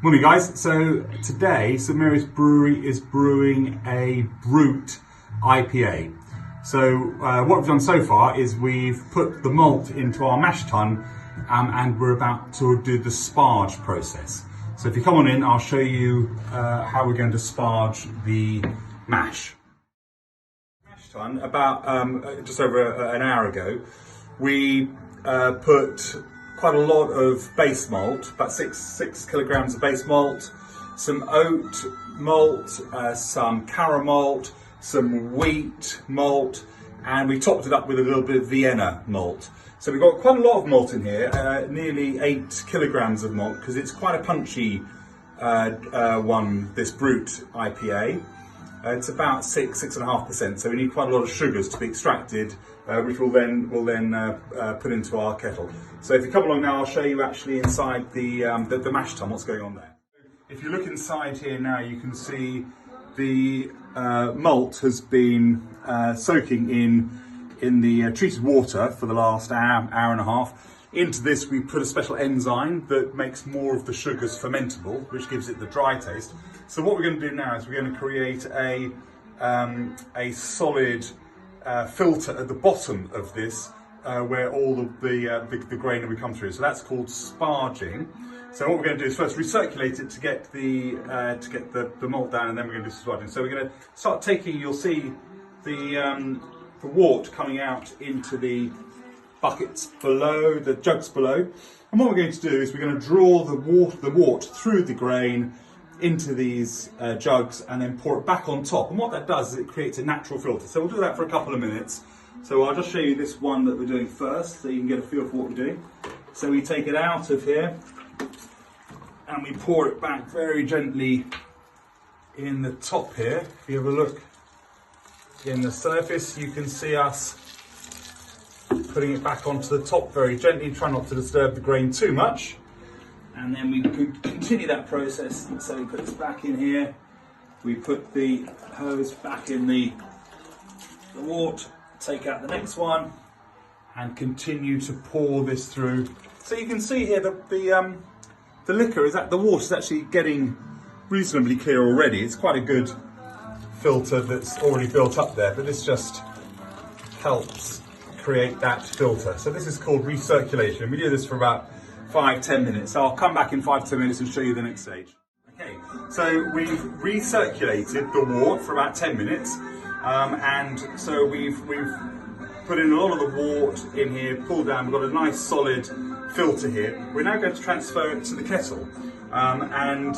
Morning guys, so today St Mary's Brewery is brewing a Brut IPA. So what we've done so far is we've put the malt into our mash tun and we're about to do the sparge process. So if you come on in, I'll show you how we're going to sparge the mash. Mash tun, about just over an hour ago, we put quite a lot of base malt, about six kilograms of base malt, some oat malt, some caramel malt, some wheat malt, and we topped it up with a little bit of Vienna malt. So we've got quite a lot of malt in here, nearly 8 kilograms of malt, because it's quite a punchy one, this Brut IPA. It's about 6.5%, so we need quite a lot of sugars to be extracted, which we'll then put into our kettle. So if you come along now, I'll show you actually inside the mash tun what's going on there. If you look inside here now, you can see the malt has been soaking in the treated water for the last hour and a half. Into this we put a special enzyme that makes more of the sugars fermentable, which gives it the dry taste. So what we're going to do now is we're going to create a solid filter at the bottom of this where all of the grain will come through. So that's called sparging. So what we're going to do is first recirculate it to get the malt down, and then we're going to do some sparging. So we're going to start taking, you'll see the wort coming out into the buckets below, the jugs below. And what we're going to do is we're going to draw the wort through the grain into these jugs and then pour it back on top. And what that does is it creates a natural filter. So we'll do that for a couple of minutes. So I'll just show you this one that we're doing first so you can get a feel for what we're doing. So we take it out of here and we pour it back very gently in the top here. If you have a look in the surface, you can see us putting it back onto the top very gently. Try not to disturb the grain too much. And then we continue that process. So we put this back in here. We put the hose back in the wort, take out the next one, and continue to pour this through. So you can see here that the liquor is the water is actually getting reasonably clear already. It's quite a good filter that's already built up there, but this just helps create that filter. So this is called recirculation. We do this for about 5-10 minutes. So I'll come back in 5-10 minutes and show you the next stage. Okay, so we've recirculated the wort for about 10 minutes, and so we've put in a lot of the wort in here, pulled down. We've got a nice solid filter here. We're now going to transfer it to the kettle, and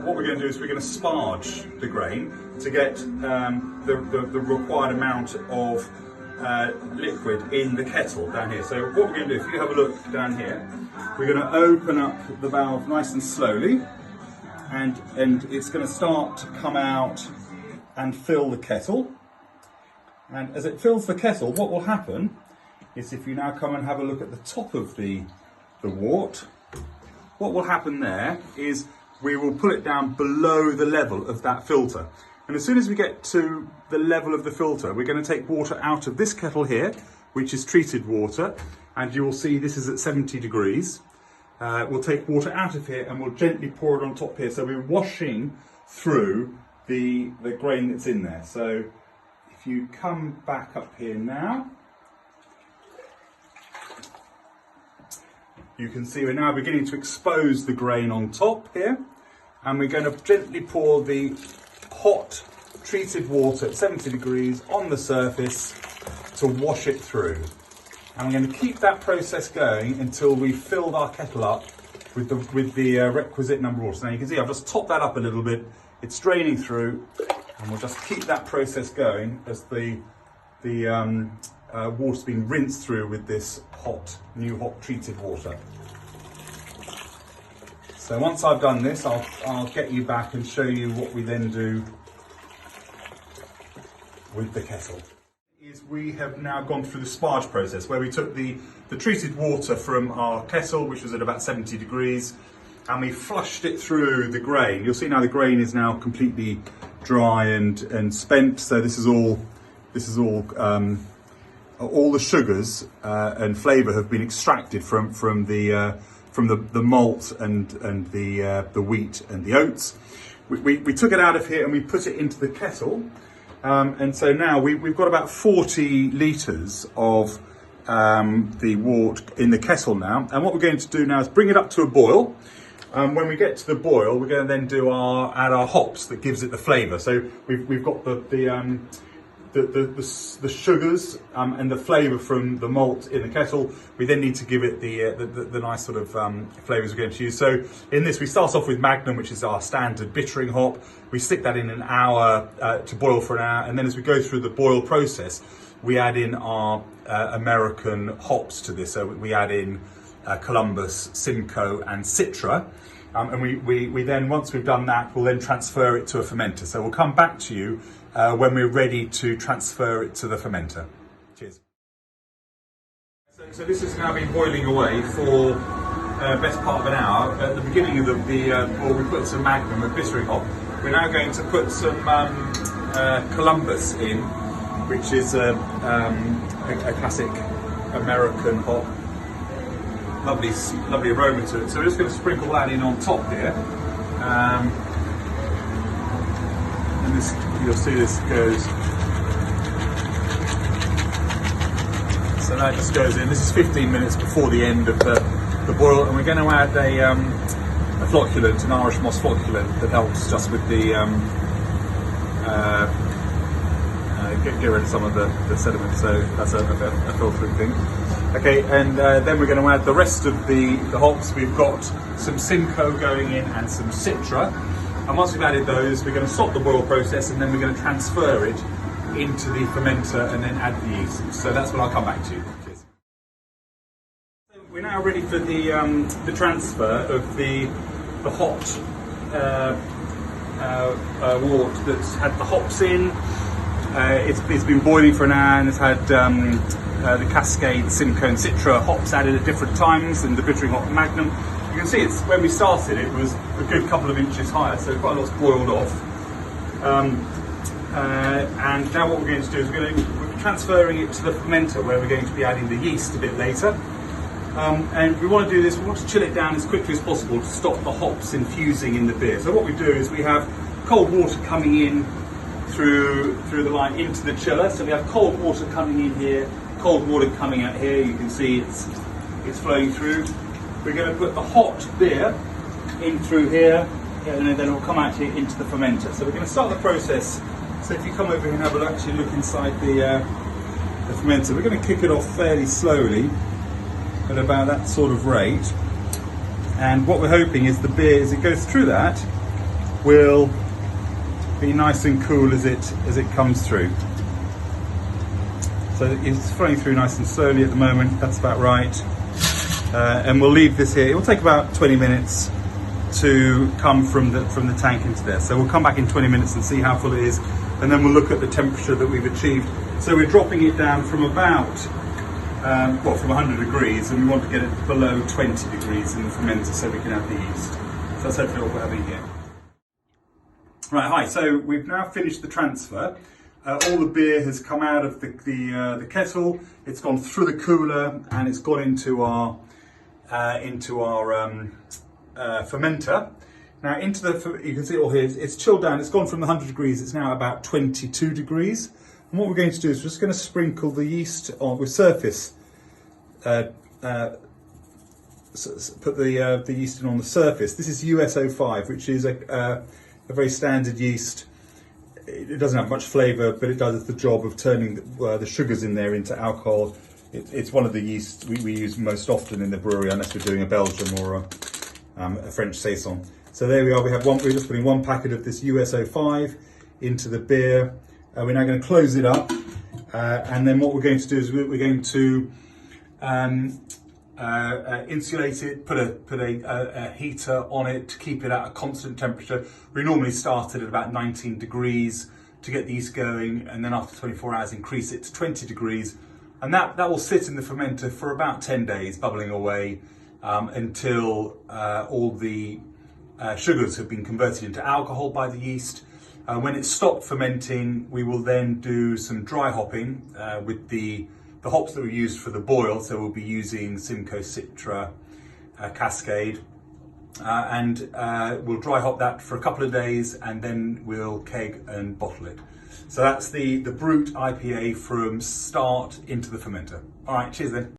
what we're going to do is we're going to sparge the grain to get the required amount of liquid in the kettle down here. So what we're going to do, if you have a look down here, we're going to open up the valve nice and slowly, and it's going to start to come out and fill the kettle. And as it fills the kettle, what will happen is, if you now come and have a look at the top of the wort, what will happen there is we will pull it down below the level of that filter. And as soon as we get to the level of the filter, we're going to take water out of this kettle here, which is treated water, and you will see this is at 70 degrees. We'll take water out of here and we'll gently pour it on top here. So we're washing through the grain that's in there. So if you come back up here now, you can see we're now beginning to expose the grain on top here, and we're going to gently pour the hot treated water at 70 degrees on the surface to wash it through. And we're going to keep that process going until we've filled our kettle up with the requisite number of water. So now you can see I've just topped that up a little bit. It's draining through, and we'll just keep that process going as the water's being rinsed through with this new hot treated water. So once I've done this, I'll get you back and show you what we then do with the kettle. We have now gone through the sparge process, where we took the treated water from our kettle, which was at about 70 degrees, and we flushed it through the grain. You'll see now the grain is now completely dry and spent. So this is all the sugars and flavour have been extracted from the from the malt and the wheat and the oats. We took it out of here and we put it into the kettle. And so now we've got about 40 litres of the wort in the kettle now. And what we're going to do now is bring it up to a boil. When we get to the boil, we're going to then add our hops that gives it the flavour. So we've got the sugars and the flavour from the malt in the kettle. We then need to give it the nice sort of flavours we're going to use. So in this, we start off with Magnum, which is our standard bittering hop. We stick that in an hour to boil for an hour, and then as we go through the boil process, we add in our American hops to this. So we add in Columbus, Simcoe and Citra. And we then, once we've done that, we'll then transfer it to a fermenter. So we'll come back to you when we're ready to transfer it to the fermenter. Cheers. So this has now been boiling away for best part of an hour. At the beginning of the boil, we put some Magnum and bittering hop. We're now going to put some Columbus in, which is a classic American hop. Lovely aroma to it. So we're just going to sprinkle that in on top here. And this, you'll see this goes. So that just goes in. This is 15 minutes before the end of the boil, and we're going to add a flocculant, an Irish moss flocculant that helps just with the get rid of some of the sediment. So that's a filtering thing. Okay, and then we're going to add the rest of the hops. We've got some Simcoe going in and some Citra. And once we've added those, we're going to stop the boil process and then we're going to transfer it into the fermenter and then add the yeast. So that's when I'll come back to you. Cheers. We're now ready for the transfer of the hot wort that's had the hops in. It's been boiling for an hour and it's had the Cascade, Simcoe and Citra hops added at different times and the bittering hop Magnum. You can see it's when we started it was a good couple of inches higher, so quite a lot's boiled off. And now what we're going to do is we're transferring it to the fermenter where we're going to be adding the yeast a bit later. And we want to do this, we want to chill it down as quickly as possible to stop the hops infusing in the beer. So what we do is we have cold water coming in through the line into the chiller. So we have cold water coming in here, cold water coming out here. You can see it's flowing through. We're going to put the hot beer in through here, and then it will come out here into the fermenter. So we're going to start the process. So if you come over here and have a actually look inside the fermenter, we're going to kick it off fairly slowly at about that sort of rate. And what we're hoping is the beer, as it goes through that, will be nice and cool as it comes through. So it's flowing through nice and slowly at the moment. That's about right. And we'll leave this here. It will take about 20 minutes to come from the tank into there. So we'll come back in 20 minutes and see how full it is, and then we'll look at the temperature that we've achieved. So we're dropping it down from about from 100 degrees, and we want to get it below 20 degrees in the fermenter so we can add the yeast. So that's hopefully what we're having here. Right, hi. So we've now finished the transfer. All the beer has come out of the kettle. It's gone through the cooler and it's gone into our fermenter. Now you can see it all here. It's chilled down. It's gone from the 100 degrees. It's now about 22 degrees. And what we're going to do is we're just going to sprinkle the yeast on with surface. Put the yeast in on the surface. This is US-05, which is a very standard yeast. It doesn't have much flavour, but it does the job of turning the sugars in there into alcohol. It's one of the yeasts we use most often in the brewery, unless we're doing a Belgium or a French saison. So there we are. We're just putting one packet of this US-05 into the beer. We're now going to close it up, and then what we're going to do is we're going to insulate it, put a heater on it to keep it at a constant temperature. We normally start it at about 19 degrees to get the yeast going, and then after 24 hours increase it to 20 degrees. And that will sit in the fermenter for about 10 days, bubbling away until all the sugars have been converted into alcohol by the yeast. When it's stopped fermenting, we will then do some dry hopping with the hops that we used for the boil. So we'll be using Simcoe, Citra Cascade. And we'll dry hop that for a couple of days, and then we'll keg and bottle it. So that's the Brut IPA from start into the fermenter. All right, cheers then.